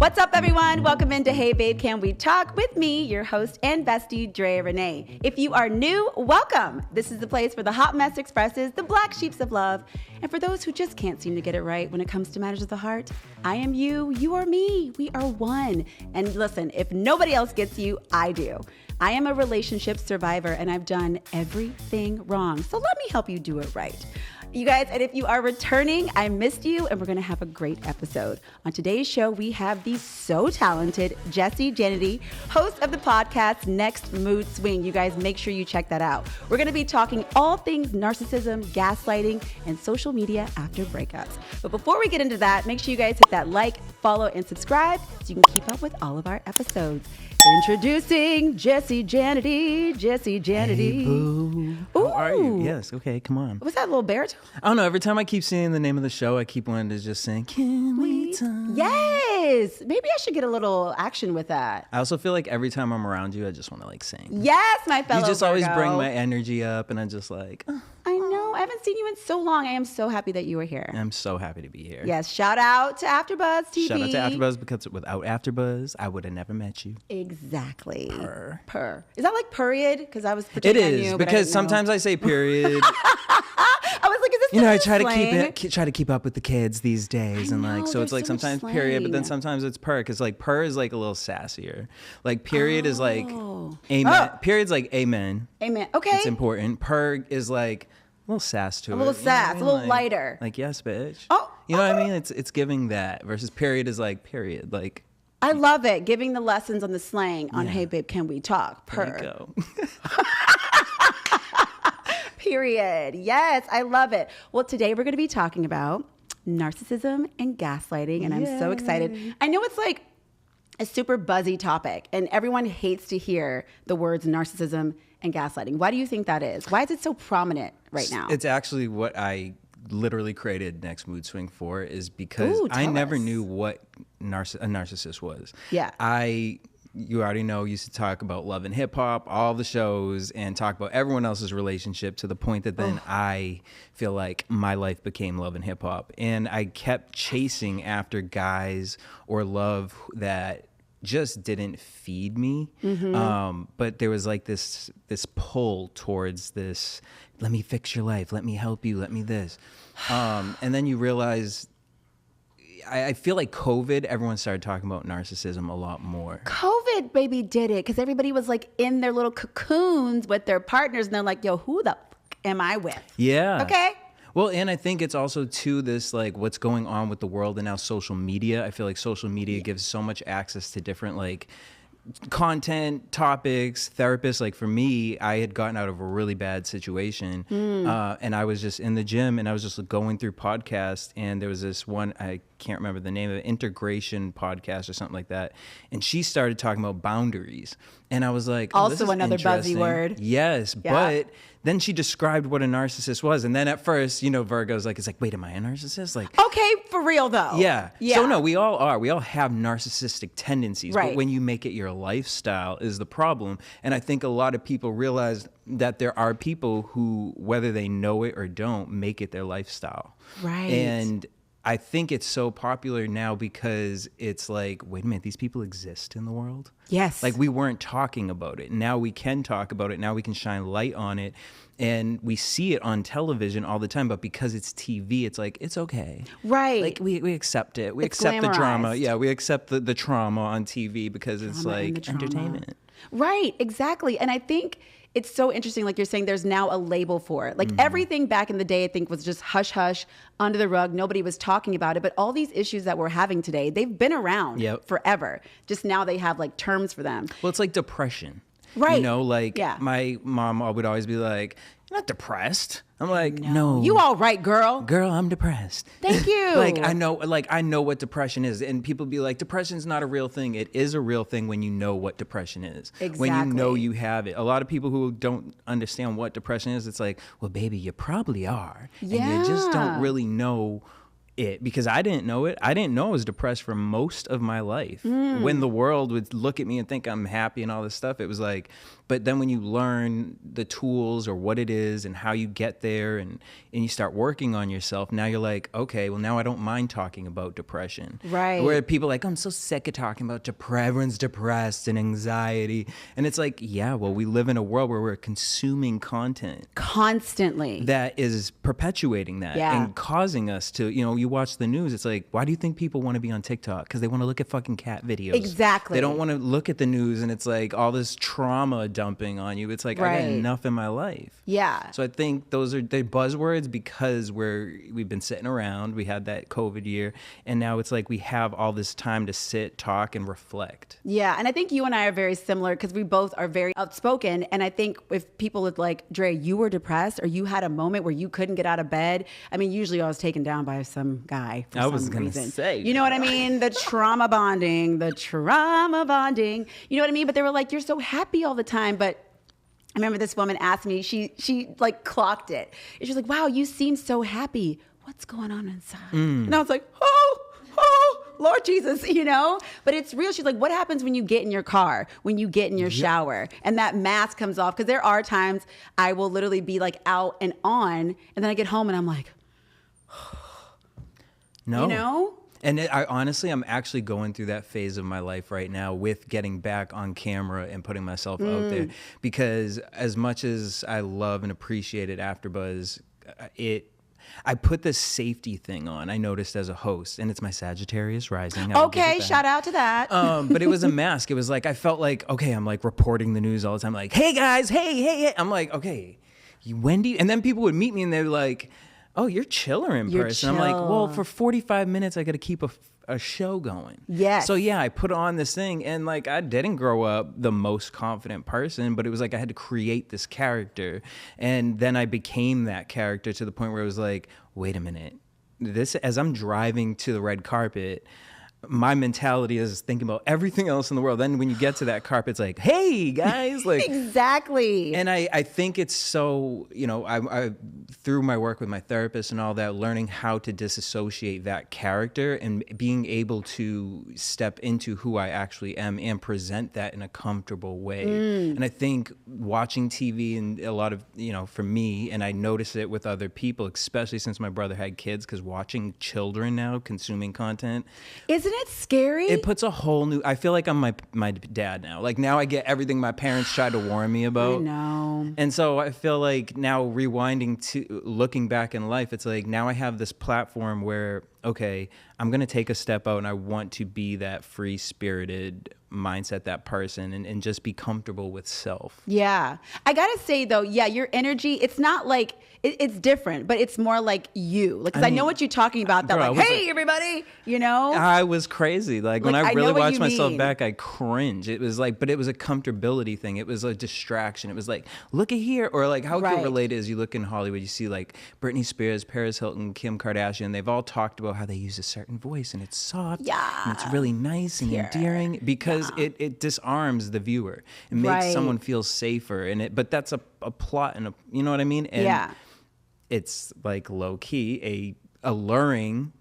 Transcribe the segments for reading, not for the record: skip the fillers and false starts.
What's up, everyone? Welcome into Hey Babe, Can We Talk? With me, your host and bestie, Drea Renee. If you are new, welcome. This is the place where the hot mess expresses the black sheeps of love. And for those who just can't seem to get it right when it comes to matters of the heart, I am you, you are me, we are one. And listen, if nobody else gets you, I do. I am a relationship survivor and I've done everything wrong. So let me help you do it right. You guys, and if you are returning, I missed you, and we're going to have a great episode. On today's show, we have the so talented Janedy, host of the podcast Next Mood Swing. You guys, make sure you check that out. We're going to be talking all things narcissism, gaslighting, and social media after breakups. But before we get into that, make sure you guys hit that like, follow, and subscribe so you can keep up with all of our episodes. Introducing Janedy. Hey, boo. How are you? Yes, okay, come on. Was that a little baritone? I don't know. Every time I keep seeing the name of the show, I keep wanting to just sing, Can We Talk? Yes. Maybe I should get a little action with that. I also feel like every time I'm around you, I just want to like sing. Yes, my fellow You just Virgo. always bring my energy up, and I'm just like, oh. I know. I haven't seen you in so long. I am so happy that you were here. I'm so happy to be here. Yes. Shout out to AfterBuzz TV. Shout out to AfterBuzz, because without AfterBuzz, I would have never met you. Exactly. Purr. Is that like period? Because I was It pretending I is, knew, because sometimes I say period. I was like, is this I try slang? to keep up with the kids these days, and like, so there's it's like so much sometimes period, but then slang. sometimes it's purr, because like purr is like a little sassier. Like period is like Oh. amen. Period's like amen. Amen. Okay. It's important. Purr is like a little sass to it. A little you know what I sass, mean? a little Like- lighter. Like, yes, bitch. Oh, you know what I mean? It's giving that versus period is like period. Like, I love it. Giving the lessons on the slang on Yeah. Hey Babe, Can We Talk? there you Purr. go. Period. Yes, I love it. Well, today we're going to be talking about narcissism and gaslighting, and I'm so excited. I know it's like a super buzzy topic, and everyone hates to hear the words narcissism and gaslighting. Why do you think that is? Why is it so prominent right now? It's actually what I literally created Next Mood Swing for, is because Ooh, I tell never us. knew what a narcissist was. Yeah. You already know, used to talk about Love and Hip Hop, all the shows, and talk about everyone else's relationship, to the point that then I feel like my life became Love and Hip Hop. And I kept chasing after guys or love that just didn't feed me. But there was like this pull towards this, let me fix your life, let me help you, let me this. And then you realize, I feel like COVID, everyone started talking about narcissism a lot more. COVID, baby, did it, because everybody was like in their little cocoons with their partners, and they're like, yo, who the fuck am I with? Yeah. Okay. Well, and I think it's also too this like what's going on with the world and now social media. I feel like social media gives so much access to different like content, topics, therapists. Like for me, I had gotten out of a really bad situation, and I was just in the gym, and I was just going through podcasts, and there was this one, I can't remember the name of it, integration podcast or something like that, and she started talking about boundaries, and I was like, oh, this Also is another buzzy interesting. word. Yes, Yeah. but then she described what a narcissist was, and then at first, Virgo's like, it's like, wait, am I a narcissist? Like, Okay, for real though. yeah. Yeah. So no, we all are. We all have narcissistic tendencies. Right. But when you make it your lifestyle is the problem. And I think a lot of people realize that there are people who, whether they know it or don't, make it their lifestyle. Right. And I think it's so popular now because it's like, wait a minute, these people exist in the world? Yes. Like we weren't talking about it. Now we can talk about it. Now we can shine light on it. And we see it on television all the time, but because it's TV, it's like, it's okay. Right. Like we accept it. We It's accept the drama. glamorized. Yeah, we accept the trauma on TV because it's Drama and the like trauma. entertainment. Right, exactly. And I think it's so interesting, like you're saying, there's now a label for it. Like Mm-hmm. everything back in the day, I think, was just hush hush, under the rug. Nobody was talking about it. But all these issues that we're having today, they've been around Yep. forever. Just now they have like terms for them. Well, it's like depression. Right. Like Yeah. my mom would always be like, you're not depressed. I'm like, no. You all right, girl? Girl, I'm depressed. Thank you. I know what depression is. And people be like, depression's not a real thing. It is a real thing when you know what depression is. When you know Exactly. you have it. A lot of people who don't understand what depression is, it's like, well, baby, you probably are. And you just Yeah. don't really know it, because I didn't know it. I didn't know I was depressed for most of my life. When the world would look at me and think I'm happy and all this stuff, it was like But then when you learn the tools or what it is and how you get there and you start working on yourself, now you're like, okay, well, now I don't mind talking about depression. Right. Where people are like, I'm so sick of talking about depression. Everyone's depressed and anxiety. And it's like, yeah, well, we live in a world where we're consuming content constantly that is perpetuating that and causing us to, you watch the news. It's like, why do you think people want to be on TikTok? Because they want to look at fucking cat videos. Exactly. They don't want to look at the news and it's like all this trauma dumping on you. It's like, I got enough in my life. Yeah. So I think those are the buzzwords because we've been sitting around. We had that COVID year and now it's like we have all this time to sit, talk, and reflect. Yeah. And I think you and I are very similar because we both are very outspoken. And I think if people would like, Dre, you were depressed or you had a moment where you couldn't get out of bed. I mean, usually I was taken down by some guy for some reason. I was going to say. You know what I mean? The trauma bonding. You know what I mean? But they were like, you're so happy all the time. But I remember this woman asked me, she like clocked it. And she's like, wow, you seem so happy. What's going on inside? And I was like, oh, Lord Jesus, But it's real. She's like, what happens when you get in your car, when you get in your shower, and that mask comes off? Because there are times I will literally be like out and on, and then I get home and I'm like, no. And I'm actually going through that phase of my life right now with getting back on camera and putting myself out there. Because as much as I love and appreciate it AfterBuzz, I put this safety thing on, I noticed as a host, and it's my Sagittarius rising. Okay, shout out to that. But it was a mask. It was like, I felt like, okay, I'm like reporting the news all the time. Like, hey guys, hey. I'm like, okay, Wendy. And then people would meet me and they're like, oh, you're chiller in person. I'm like, well, for 45 minutes, I got to keep a show going. Yes. So yeah, I put on this thing and like, I didn't grow up the most confident person, but it was like, I had to create this character. And then I became that character to the point where it was like, wait a minute, as I'm driving to the red carpet, my mentality is thinking about everything else in the world. Then when you get to that carpet, it's like, hey guys, like exactly. And I think it's so, I through my work with my therapist and all that, learning how to disassociate that character and being able to step into who I actually am and present that in a comfortable way. And I think watching TV and a lot of, for me, and I notice it with other people, especially since my brother had kids, because watching children now consuming content. Isn't it scary? It puts a whole new, I feel like I'm my dad now. Like now I get everything my parents tried to warn me about. I know. And so I feel like now rewinding to looking back in life, it's like now I have this platform where, okay, I'm going to take a step out and I want to be that free-spirited mindset, that person, and just be comfortable with self. Yeah. I got to say though, your energy, it's not like, it's different, but it's more like you. Like, 'cause I know what you're talking about. That like, hey, everybody, I was crazy. Like when I really watched myself back, I cringe. It was like, but it was a comfortability thing. It was a distraction. It was like, look at here. Or like how can relate is you look in Hollywood, you see like Britney Spears, Paris Hilton, Kim Kardashian. They've all talked about how they use a certain voice and it's soft. Yeah. And it's really nice and endearing because it disarms the viewer. It makes someone feel safer. But that's a plot and you know what I mean? And it's like low key, a alluring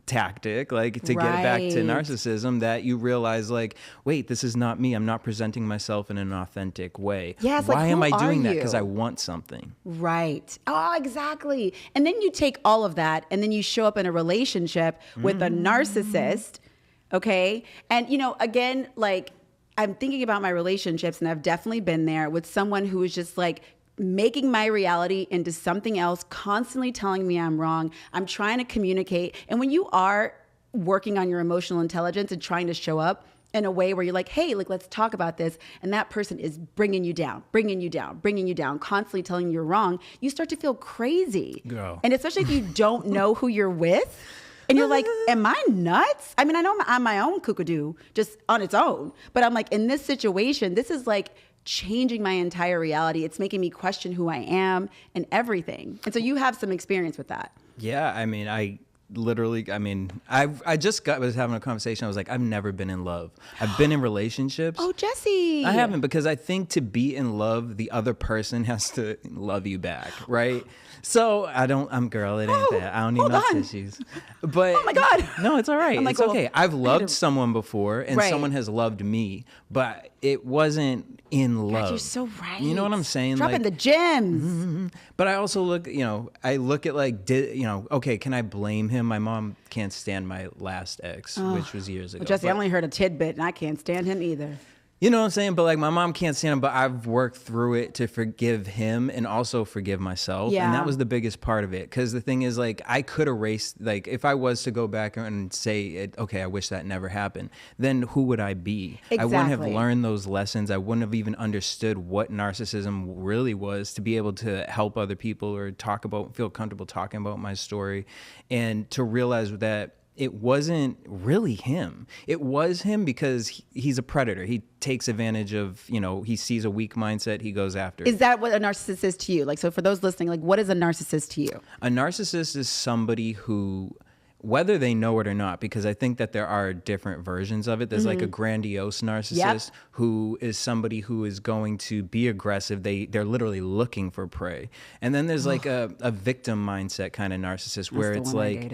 tactic, like to get it back to narcissism, that you realize like, wait, this is not me. I'm not presenting myself in an authentic way. Yeah, why am I doing that? Because I want something. Right. Oh, exactly. And then you take all of that and then you show up in a relationship with a narcissist. Okay. And again, like I'm thinking about my relationships and I've definitely been there with someone who is just like making my reality into something else, constantly telling me I'm wrong. I'm trying to communicate. And when you are working on your emotional intelligence and trying to show up in a way where you're like, hey, like, let's talk about this. And that person is bringing you down, constantly telling you you're wrong. You start to feel crazy. Girl. And especially if you don't know who you're with. And you're like, am I nuts? I mean, I know I'm my own kookadoo just on its own. But I'm like, in this situation, this is like changing my entire reality. It's making me question who I am and everything. And so you have some experience with that. Yeah, I mean, literally, I mean, I just was having a conversation. I was like, I've never been in love. I've been in relationships. Oh, Jesse. I haven't, because I think to be in love, the other person has to love you back, right? So I'm girl, it ain't that. I don't need no tissues. But oh my God. No, it's all right. Like, it's okay. I've loved someone before, and right. someone has loved me, but it wasn't in love. God, you're so right. You know what I'm saying? Dropping the gems. But I also look at like, okay, can I blame him? My mom can't stand my last ex, which was years ago. Well, Jesse, I only heard a tidbit, and I can't stand him either. You know what I'm saying? But like, my mom can't stand him, but I've worked through it to forgive him and also forgive myself. Yeah. And that was the biggest part of it. Because the thing is, like, I could erase, like, if I was to go back and say, okay, I wish that never happened, then who would I be? Exactly. I wouldn't have learned those lessons. I wouldn't have even understood what narcissism really was, to be able to help other people or feel comfortable talking about my story, and to realize that it wasn't really him. It was him because he's a predator. He takes advantage of, he sees a weak mindset, he goes after it. Is that what a narcissist is to you? Like, so for those listening, like, what is a narcissist to you? A narcissist is somebody who, whether they know it or not, because I think that there are different versions of it. There's like a grandiose narcissist who is somebody who is going to be aggressive. They're literally looking for prey. And then there's like a victim mindset kind of narcissist where it's like,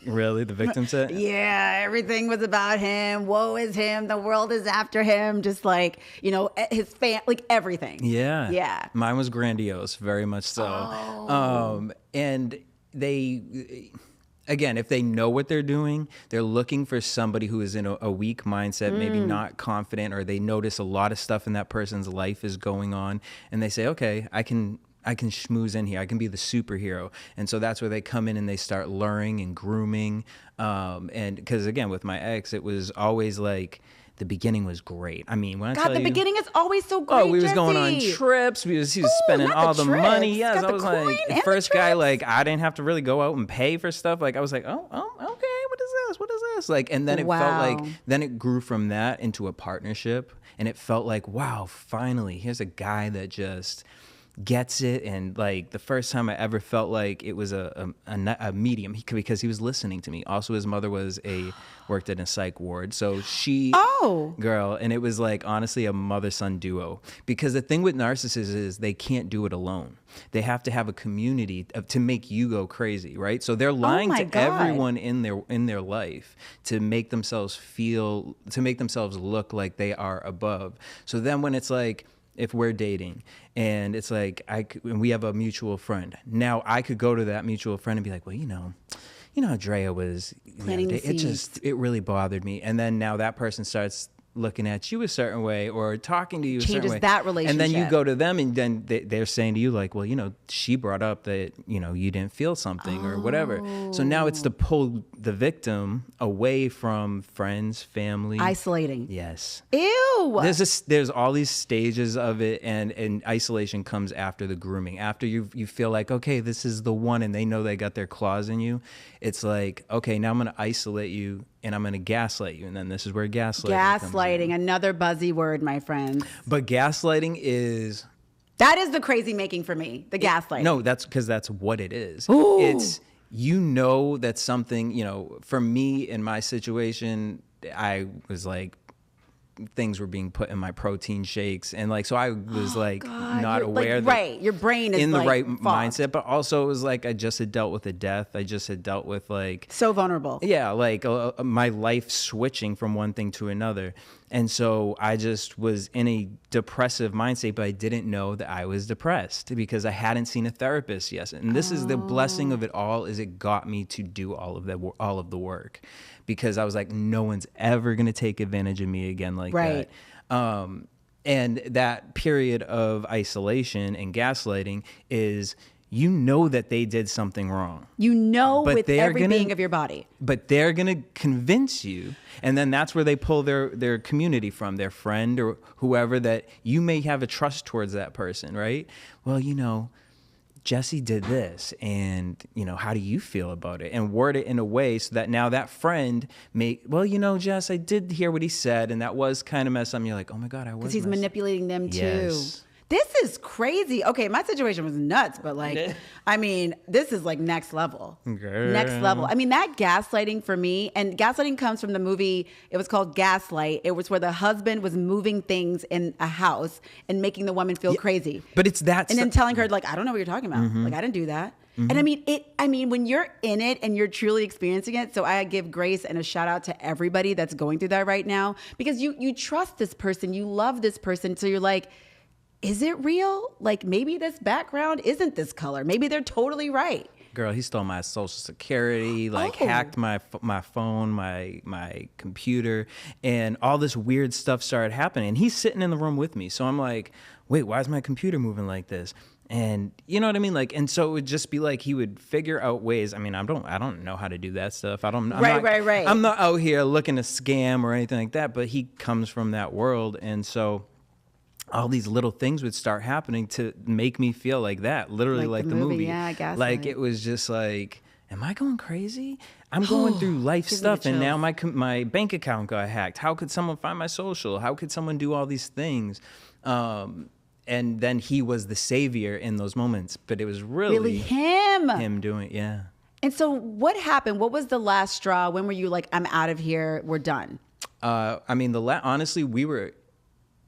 really, the victim set? Yeah, everything was about him. Woe is him. The world is after him. Just like, his like everything. Yeah. Yeah. Mine was grandiose, very much so. And again, if they know what they're doing, they're looking for somebody who is in a weak mindset, maybe not confident, or they notice a lot of stuff in that person's life is going on, and they say, okay, I can schmooze in here. I can be the superhero. And so that's where they come in and they start luring and grooming. And because again, with my ex, it was always like, the beginning was great. I mean, when I tell you, beginning is always so great. Oh, we was Jesse. going on trips. He was spending all the money. Yes, Got I was like, the first guy, like, I didn't have to really go out and pay for stuff. Like, I was like, oh, okay, what is this? Like, and then it felt like, then it grew from that into a partnership, and it felt like, wow, finally, here's a guy that just gets it. And like, the first time I ever felt like it was a medium, because he was listening to me. Also, his mother worked in a psych ward, so girl, and it was like, honestly, a mother-son duo. Because the thing with narcissists is they can't do it alone. They have to have a community to make you go crazy, right? So they're lying to everyone in their life to make themselves look like they are above. So then when it's like, if we're dating and it's like, and we have a mutual friend, now I could go to that mutual friend and be like, well, how Drea was planting the seeds. It really bothered me. And then now that person starts looking at you a certain way or talking to you a certain way. Changes that relationship. And then you go to them and then they're saying to you like, well, she brought up that, you didn't feel something or whatever. So now it's to pull the victim away from friends, family. Isolating. Yes. Ew. There's all these stages of it, and isolation comes after the grooming. After you feel like, okay, this is the one, and they know they got their claws in you. It's like, okay, now I'm going to isolate you and I'm going to gaslight you. And then this is where gaslighting another buzzy word, my friends. But gaslighting is... That is the crazy making for me, the gaslighting. No, that's because that's what it is. Ooh. It's, that something, for me in my situation, I was like, things were being put in my protein shakes, and like, so I was not aware that right, your brain is in the right fogged. mindset, but also it was like I just had dealt with a death. I just had dealt with like so vulnerable. Yeah, like my life switching from one thing to another, and so I just was in a depressive mindset, but I didn't know that I was depressed because I hadn't seen a therapist yet. And this is the blessing of it all: is it got me to do all of the work. Because I was like, no one's ever going to take advantage of me again like that. And that period of isolation and gaslighting is, that they did something wrong. With every being of your body. But they're going to convince you. And then that's where they pull their community from, their friend or whoever, that you may have a trust towards that person, right? Well, Jesse did this, and how do you feel about it? And word it in a way so that now that friend may, Jess, I did hear what he said, and that was kind of messed up. And you're like, oh my God, I was. Because he's manipulating them too. Yes. This is crazy. Okay, my situation was nuts, but like, I mean, this is like next level. Girl. Next level. I mean, that gaslighting for me, and gaslighting comes from the movie, it was called Gaslight. It was where the husband was moving things in a house and making the woman feel crazy. But it's that and then telling her, like, I don't know what you're talking about. Like, I didn't do that. And I mean, when you're in it and you're truly experiencing it, so I give grace and a shout out to everybody that's going through that right now, because you trust this person, you love this person, so you're like, is it real? Like, maybe this background isn't this color. Maybe they're totally right. Girl, he stole my social security, like hacked my phone, my computer, and all this weird stuff started happening. And he's sitting in the room with me. So I'm like, wait, why is my computer moving like this? And you know what I mean? Like, and so it would just be like, he would figure out ways. I mean, I don't know how to do that stuff. I'm not out here looking to scam or anything like that, but he comes from that world. And so all these little things would start happening to make me feel like that, literally like the movie. Yeah, I guess. Like, it was just like, am I going crazy? I'm going through life stuff, and now my bank account got hacked. How could someone find my social? How could someone do all these things? And then he was the savior in those moments, but it was really him doing it. Yeah. And so what happened? What was the last straw? When were you like, I'm out of here, we're done? I mean, honestly, we were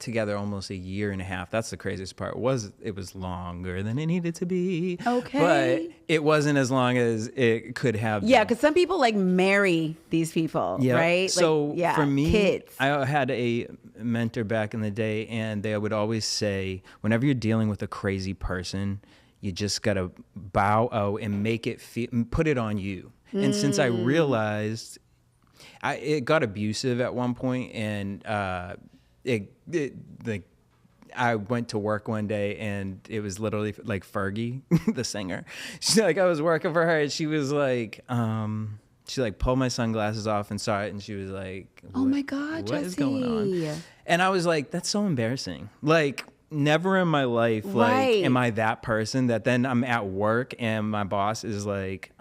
together almost a year and a half. That's the craziest part. It was longer than it needed to be. Okay. But it wasn't as long as it could have been. Yeah, because some people like marry these people, right? So like, for me, kids. I had a mentor back in the day, and they would always say, whenever you're dealing with a crazy person, you just gotta bow out and make it put it on you. And since I realized it got abusive at one point, and I went to work one day, and it was literally like Fergie, the singer. She's like, I was working for her, and she was like, she like pulled my sunglasses off and saw it, and she was like, oh my God, what Jesse. is going on? And I was like, that's so embarrassing. Like, never in my life, like, am I that person that then I'm at work and my boss is like,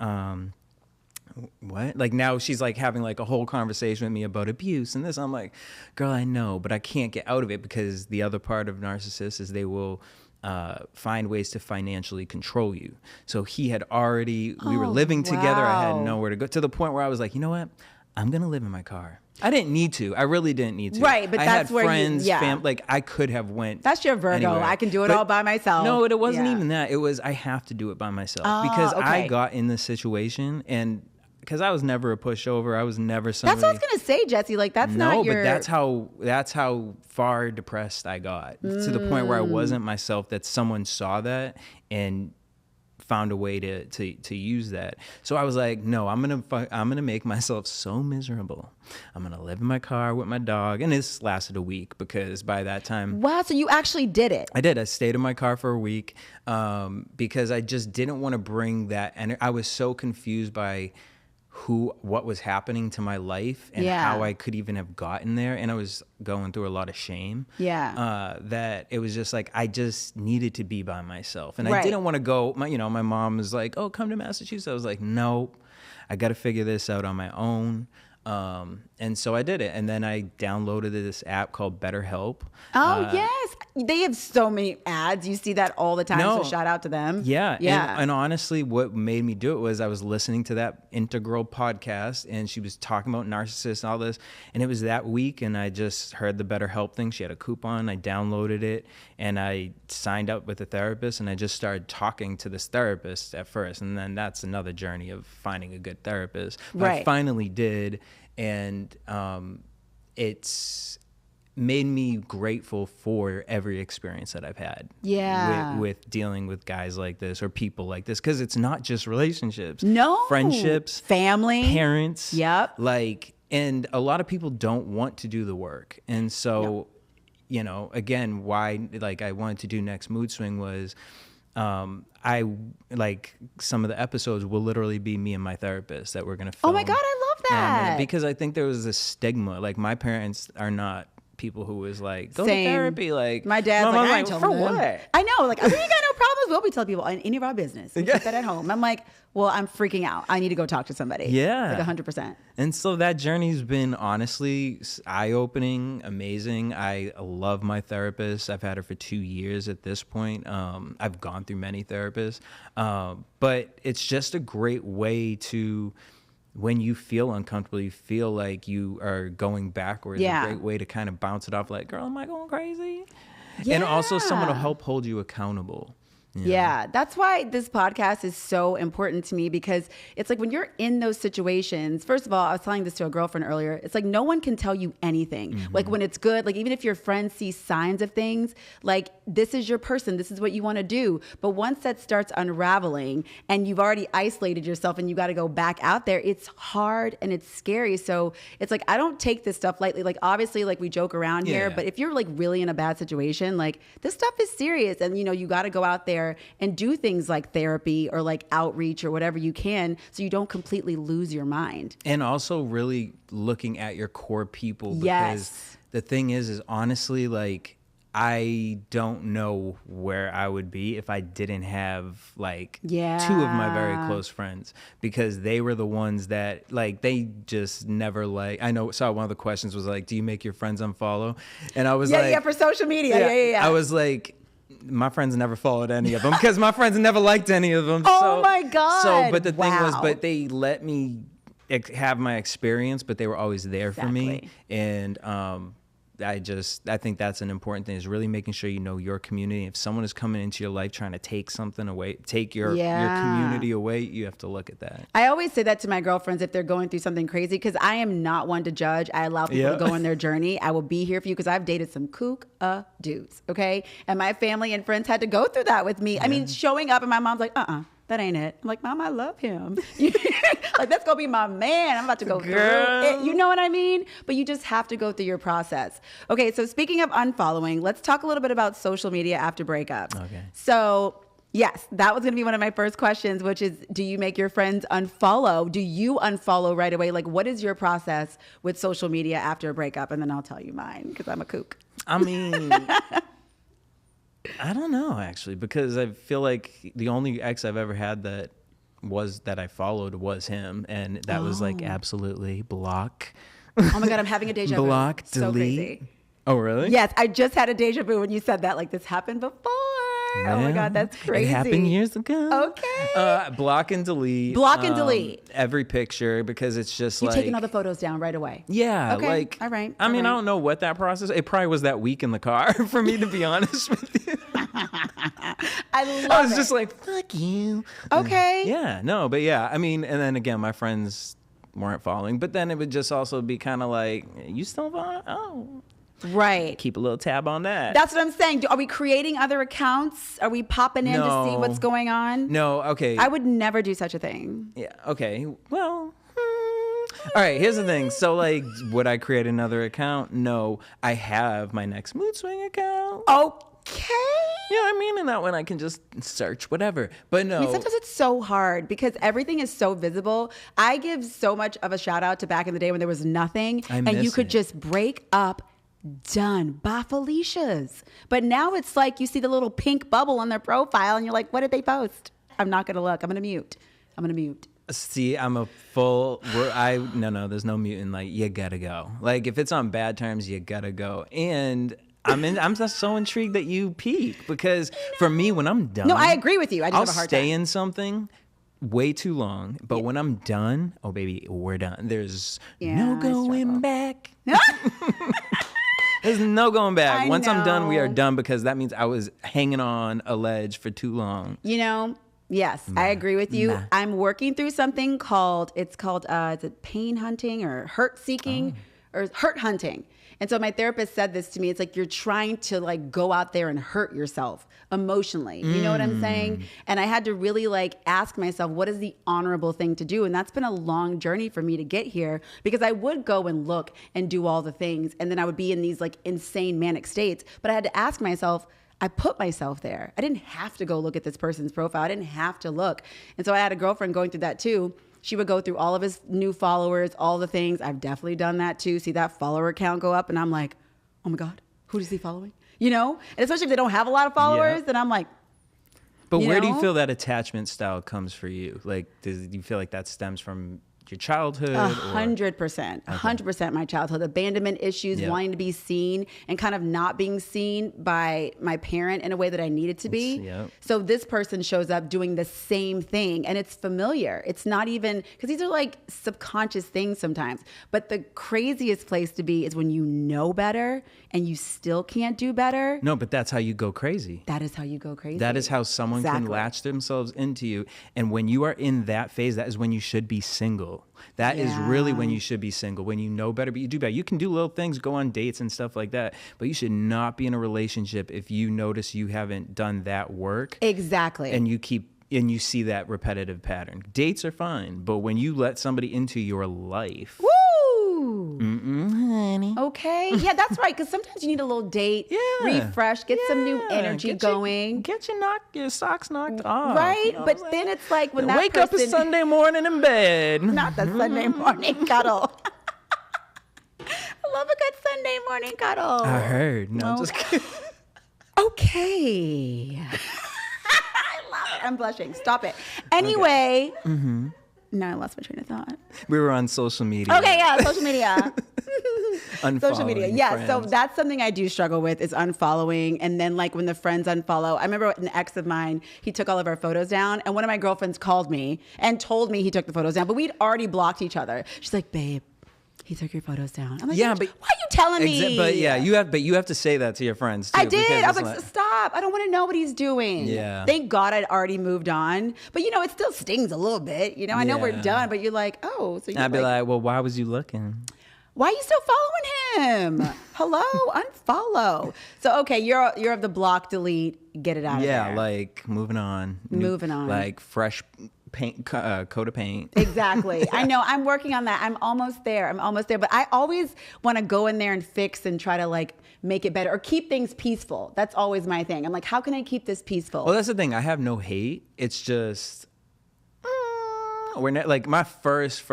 what? Like, now she's like having like a whole conversation with me about abuse and this. I'm like, girl, I know, but I can't get out of it, because the other part of narcissists is they will find ways to financially control you. So he had already, we were living together. I had nowhere to go, to the point where I was like, you know what? I'm going to live in my car. I didn't need to. I really didn't need to. Right, but that's where friends, like, I could have went. That's your Virgo. Anywhere. I can do it all by myself. No, it wasn't even that. It was, I have to do it by myself, because I got in this situation, and because I was never a pushover. I was never somebody. That's what I was gonna say, Jesse. Like, that's not your. No, but that's how far depressed I got, to the point where I wasn't myself. That someone saw that and found a way to use that. So I was like, no, I'm gonna make myself so miserable. I'm gonna live in my car with my dog, and this lasted a week, because by that time. Wow, so you actually did it. I did. I stayed in my car for a week, because I just didn't want to bring that energy. I was so confused by what was happening to my life and how I could even have gotten there. And I was going through a lot of shame. That it was just like, I just needed to be by myself. And I didn't want to go, my mom was like, oh, come to Massachusetts. I was like, nope, I got to figure this out on my own. And so I did it. And then I downloaded this app called BetterHelp. Oh, yes. They have so many ads. You see that all the time. So shout out to them. Yeah. And honestly, what made me do it was I was listening to that Integral podcast, and she was talking about narcissists and all this. And it was that week, and I just heard the BetterHelp thing. She had a coupon. I downloaded it, and I signed up with a therapist, and I just started talking to this therapist at first. And then that's another journey of finding a good therapist. But I finally did. And it's made me grateful for every experience that I've had with dealing with guys like this or people like this, because it's not just relationships. No. Friendships, family, parents. Yep. Like, and a lot of people don't want to do the work. And so, again, why like I wanted to do Next Mood Swing was I like some of the episodes will literally be me and my therapist that we're going to film. Oh my God, I love that. Because I think there was a stigma. Like, my parents are not people who was like, go Same. to therapy. Like my dad's mom's like, I ain't for telling them. what? I know. Like, we ain't got no problems. We'll be telling people in any of our business. We keep that at home. I'm like, well, I'm freaking out. I need to go talk to somebody. Yeah. Like 100%. And so that journey's been honestly eye-opening, amazing. I love my therapist. I've had her for 2 years at this point. I've gone through many therapists. But it's just a great way to, when you feel uncomfortable, you feel like you are going backwards. Yeah. A great way to kind of bounce it off like, girl, am I going crazy? Yeah. And also someone to help hold you accountable. Yeah, that's why this podcast is so important to me, because it's like when you're in those situations, first of all, I was telling this to a girlfriend earlier, it's like no one can tell you anything. Like when it's good, like even if your friend sees signs of things, like this is your person, this is what you want to do. But once that starts unraveling and you've already isolated yourself and you got to go back out there, it's hard and it's scary. So it's like, I don't take this stuff lightly. Like obviously like we joke around here, but if you're like really in a bad situation, like this stuff is serious, and you know, you got to go out there and do things like therapy or like outreach or whatever you can, so you don't completely lose your mind. And also really looking at your core people, because the thing is honestly, like, I don't know where I would be if I didn't have like 2 of my very close friends, because they were the ones that like, they just never like, saw one of the questions was like, do you make your friends unfollow? And I was like, for social media. Yeah. I was like, my friends never followed any of them because my friends never liked any of them. Oh my God. So, but the thing was, but they let me have my experience, but they were always there for me. And, I think that's an important thing, is really making sure you know your community. If someone is coming into your life trying to take something away, take your community away, you have to look at that. I always say that to my girlfriends if they're going through something crazy, because I am not one to judge. I allow people to go on their journey. I will be here for you, because I've dated some kook dudes, okay? And my family and friends had to go through that with me. I mean, showing up and my mom's like, that ain't it. I'm like, Mom, I love him. Like, that's going to be my man. I'm about to go through it. You know what I mean? But you just have to go through your process. Okay, so speaking of unfollowing, let's talk a little bit about social media after breakups. Okay. So, yes, that was going to be one of my first questions, which is, do you make your friends unfollow? Do you unfollow right away? Like, what is your process with social media after a breakup? And then I'll tell you mine, because I'm a kook. I mean... I don't know, actually, because I feel like the only ex I've ever had that I followed was him, and that was like absolutely block. Oh my God, I'm having a deja vu. Block, delete. So crazy. Oh, really? Yes, I just had a deja vu when you said that. Like, this happened before. Yeah. Oh my God, that's crazy. It happened years ago. Okay. Block and delete. Block and delete. Every picture, because it's just You're taking all the photos down right away. Yeah. Okay. Like, all right. I mean, I don't know what that process, it probably was that week in the car for me, to be honest with you. I was just like, fuck you. Okay. Yeah, no, but yeah, I mean, and then again, my friends weren't following, but then it would just also be kind of like, you still following? Oh. Right. Keep a little tab on that. That's what I'm saying. Are we creating other accounts? Are we popping in to see what's going on? No, okay. I would never do such a thing. Yeah, okay. Well, all right, here's the thing. So, like, would I create another account? No. I have my next mood swing account. Okay. Yeah, I mean, in that one I can just search whatever. But no. I mean, sometimes it's so hard because everything is so visible. I give so much of a shout out to back in the day when there was nothing and you could just break up. Done. By Felicia's. But now it's like you see the little pink bubble on their profile and you're like, what did they post? I'm not going to look. I'm going to mute. See, I'm a full, no, there's no muting. Like, you gotta go. Like, if it's on bad terms, you gotta go. And I'm just so intrigued that you peak, because for me, when I'm done. No, I agree with you. I just I'll have a hard time. stay in something way too long. But when I'm done, oh, baby, we're done. There's no going back. There's no going back. Once I'm done, we are done, because that means I was hanging on a ledge for too long. You know, yes, I agree with you. I'm working through something called is it pain hunting or hurt seeking or hurt hunting. And so my therapist said this to me. It's like you're trying to like go out there and hurt yourself emotionally. You know what I'm saying? And I had to really like ask myself, what is the honorable thing to do? And that's been a long journey for me to get here, because I would go and look and do all the things. And then I would be in these like insane manic states. But I had to ask myself, I put myself there. I didn't have to go look at this person's profile. I didn't have to look. And so I had a girlfriend going through that too. She would go through all of his new followers, all the things. I've definitely done that too. See that follower count go up and I'm like, oh my God, who is he following? You know, and especially if they don't have a lot of followers, then I'm like, but where do you feel that attachment style comes for you? Like, do you feel like that stems from your childhood? 100%. 100% my childhood. Abandonment issues, wanting to be seen and kind of not being seen by my parent in a way that I needed to be. So this person shows up doing the same thing and it's familiar. It's not even, because these are like subconscious things sometimes. But the craziest place to be is when you know better and you still can't do better. No, but that's how you go crazy. That is how you go crazy. That is how someone can latch themselves into you. And when you are in that phase, that is when you should be single. That is really when you should be single, when you know better, but you do better. You can do little things, go on dates and stuff like that, but you should not be in a relationship if you notice you haven't done that work. Exactly. And you see that repetitive pattern. Dates are fine, but when you let somebody into your life. Woo! Honey. Okay. Yeah, that's right. Because sometimes you need a little date, refresh, get some new energy going. Get your socks knocked off. Right? You know but then it's like when that wake up a Sunday morning in bed. Not the Sunday morning cuddle. I love a good Sunday morning cuddle. I heard. No, I'm just kidding. Okay. I love it. I'm blushing. Stop it. Anyway. Okay. No, I lost my train of thought. We were on social media. Okay, yeah, social media. Social media. Yeah, friends. So that's something I do struggle with is unfollowing. And then like when the friends unfollow, I remember an ex of mine, he took all of our photos down. And one of my girlfriends called me and told me he took the photos down, but we'd already blocked each other. She's like, babe, he took your photos down. I'm like, yeah, but why are you telling me? But yeah, you have to say that to your friends too. I did. I was like, stop. I don't want to know what he's doing. Yeah. Thank God I'd already moved on. But you know, it still stings a little bit. You know, I know we're done, but you're like, oh, so you're I'd be like, well, why was you looking? Why are you still following him? Hello, unfollow. So okay, you're of the block, delete, get it out of there. Yeah, like moving on. Moving on. Like fresh paint, coat of paint. Exactly. I know. I'm working on that. I'm almost there. But I always want to go in there and fix and try to like make it better or keep things peaceful. That's always my thing. I'm like, how can I keep this peaceful? Well, that's the thing. I have no hate. It's just we're not, like my first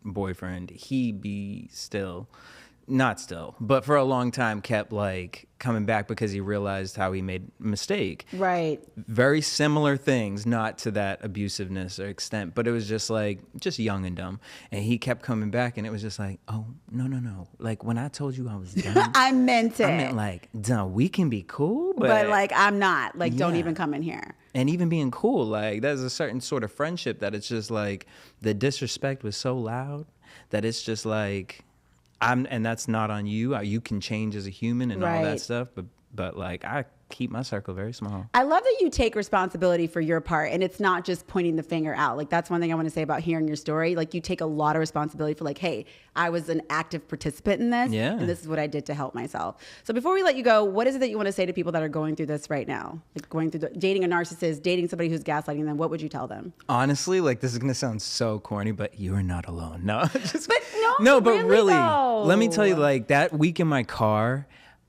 boyfriend. He be not still, but for a long time kept like coming back because he realized how he made a mistake. Right. Very similar things, not to that abusiveness or extent, but it was just like, just young and dumb. And he kept coming back and it was just like, oh, no. Like when I told you I was done. I meant it. I meant like, done, we can be cool, but like I'm not. Like don't even come in here. And even being cool, like there's a certain sort of friendship that it's just like the disrespect was so loud that it's just like, and that's not on you. You can change as a human and all that stuff, but like I keep my circle very small. I love that you take responsibility for your part and it's not just pointing the finger out. Like that's one thing I want to say about hearing your story. Like you take a lot of responsibility for like, hey, I was an active participant in this and this is what I did to help myself. So before we let you go, what is it that you want to say to people that are going through this right now? Like going through dating a narcissist, dating somebody who's gaslighting them, what would you tell them? Honestly, like this is going to sound so corny, but you are not alone. No, but really, though. Let me tell you, like that week in my car,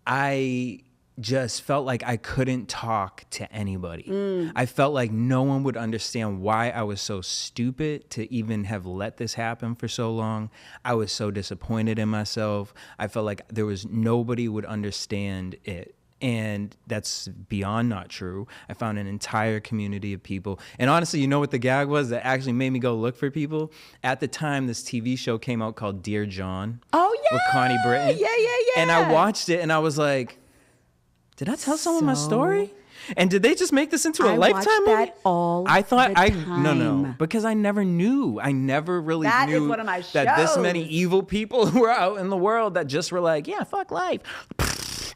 I just felt like I couldn't talk to anybody. I felt like no one would understand why I was so stupid to even have let this happen for so long. I was so disappointed in myself. I felt like there was nobody would understand it. And that's beyond not true. I found an entire community of people. And honestly, you know what the gag was that actually made me go look for people? At the time, this TV show came out called Dear John. Oh, yeah. With Connie Britton. Yeah. And I watched it and I was like, did I tell someone my story? And did they just make this into a Lifetime movie? That all I thought the time. No, because I never knew. I never really That knew is one of my that this shows. many evil people were out in the world that just were like, yeah, fuck life.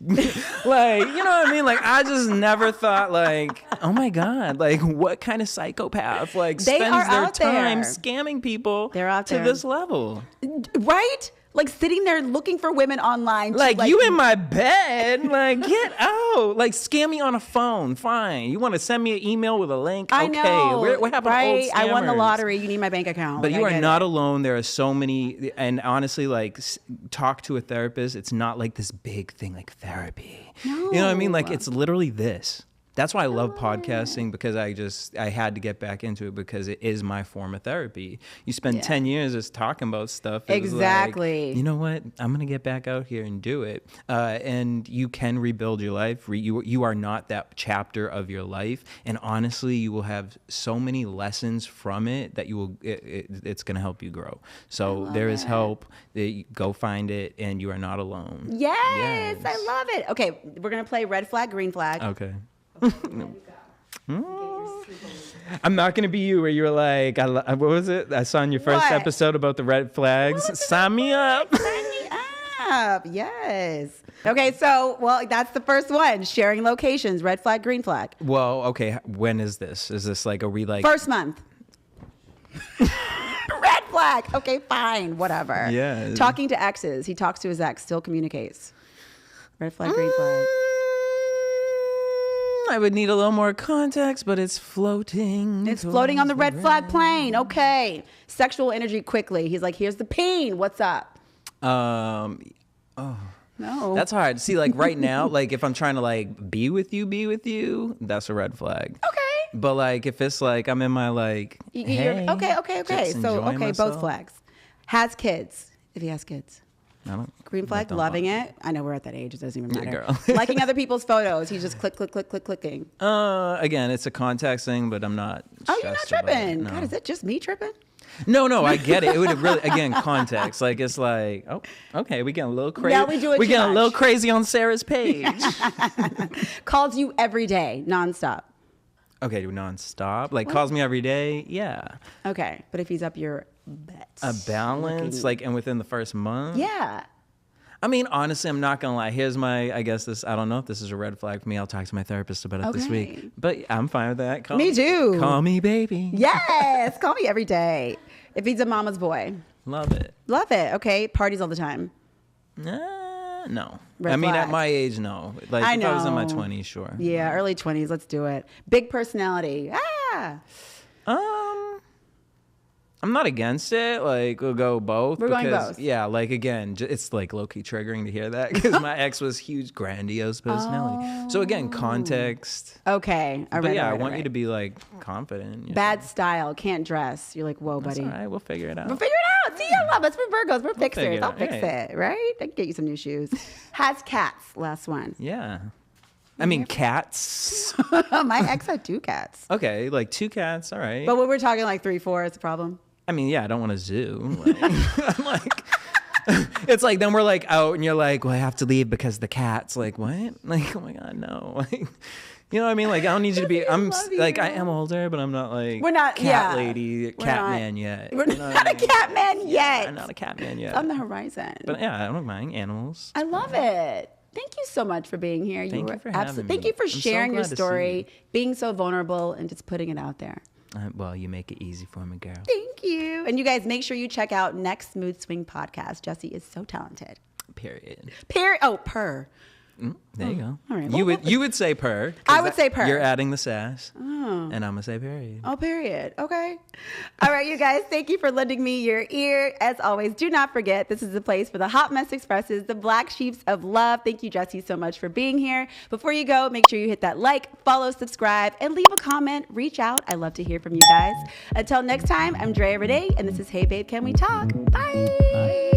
Like, you know what I mean? Like, I just never thought like, oh my God, like what kind of psychopath like They spends are their out time there. scamming people They're out to there. this level? Right? Like sitting there looking for women online. Like you in my bed, like get out. Like scam me on a phone, fine. You want to send me an email with a link? I Okay, know, what happened to right? old I won the scammers? lottery. You need my bank account. But Like, you I are get not it. alone. There are so many, and honestly, like talk to a therapist. It's not like this big thing like therapy. No. You know what I mean? Like it's literally this. That's why I love podcasting, because I had to get back into it because it is my form of therapy. You spend 10 years just talking about stuff. Exactly. Like, you know what? I'm going to get back out here and do it. And you can rebuild your life. You are not that chapter of your life. And honestly, you will have so many lessons from it that it's going to help you grow. So there is help. Go find it, and you are not alone. Yes, I love it. Okay, we're going to play red flag, green flag. Okay. I'm not gonna be you where you're like, what was it? I saw in your first episode about the red flags. Sign me up. Sign me up. Yes. Okay, so that's the first one. Sharing locations, red flag, green flag. Well, okay. When is this? Is this like, are we like first month? Red flag. Okay, fine, whatever. Yeah. Talking to exes. He talks to his ex, still communicates. Red flag, green flag. I would need a little more context, but it's floating. It's floating on the red flag plane. Okay. Sexual energy quickly. He's like, here's the peen. What's up? No. That's hard. See, like right now, like if I'm trying to like be with you, that's a red flag. Okay. But like if it's like I'm in my like, hey, okay. So both flags. Has kids. If he has kids. Green flag, loving it. I know we're at that age. It doesn't even matter. Girl. Liking other people's photos. He's just clicking. Again, it's a context thing, but I'm not. Oh, you're not tripping. No. God, is it just me tripping? No, I get it. It would have really, again, context. Like it's like, oh, okay, we getting a little crazy. Now we do it. We getting a little crazy on Sarah's page. Calls you every day, nonstop. Okay, nonstop. Like calls me every day. Yeah. Okay, but if he's up your butt. A balance, like, and within the first month. Yeah. I mean, honestly, I'm not gonna lie. Here's I don't know if this is a red flag for me. I'll talk to my therapist about it this week. But I'm fine with that. Me too. Call me baby. Yes, call me every day. If he's a mama's boy. Love it. Okay, parties all the time. No. Red I mean, flag. at my age, no. Like, I if I was in my know. 20s, sure. Yeah, early 20s. Let's do it. Big personality. I'm not against it. Like, we'll go both. We're going both. Yeah, like, again, it's like low-key triggering to hear that because my ex was huge, grandiose personality. So, again, context. Okay. All right. But yeah, all I right, want all you right. to be, like, confident. Bad style. Can't dress. You're like, whoa, That's buddy. all right. We'll figure it out. We'll figure it out. See, I love us. We're Virgos. We're fixers. figure it I'll out. fix Yeah. it, right? I can get you some new shoes. Has cats. Last one. Yeah. I mean, cats. My ex had 2 cats. Okay, like 2 cats. All right. But when we're talking like 3, 4, it's a problem. I mean, yeah, I don't want a zoo. Like, I'm like, it's like, then we're like out and you're like, well, I have to leave because the cat's like, what? Like, oh my God, no. Like, you know what I mean? Like, I don't need you to be, I am older, but I'm not like We're not, cat lady, cat man yet. We're You know not what I a mean? cat man yet. I'm not a cat man yet. It's on the horizon. But yeah, I don't mind animals. I love it. Thank you so much for being here. Thank you for having me. Thank you for I'm so sharing your glad to see story, you. being so vulnerable, and just putting it out there. Well, you make it easy for me, girl. Thank you. And you guys, make sure you check out next Mood Swing podcast. Jesse is so talented. Period. Oh, purr. There you go. All right. You would say purr. 'Cause I would say purr. You're adding the sass. And I'm going to say period. Oh, period. Okay. All right, you guys. Thank you for lending me your ear. As always, do not forget, this is the place where the hot mess expresses the black sheeps of love. Thank you, Jesse, so much for being here. Before you go, make sure you hit that like, follow, subscribe, and leave a comment. Reach out. I love to hear from you guys. Until next time, I'm Drea Renee, and this is Hey Babe, Can We Talk? Bye. Bye.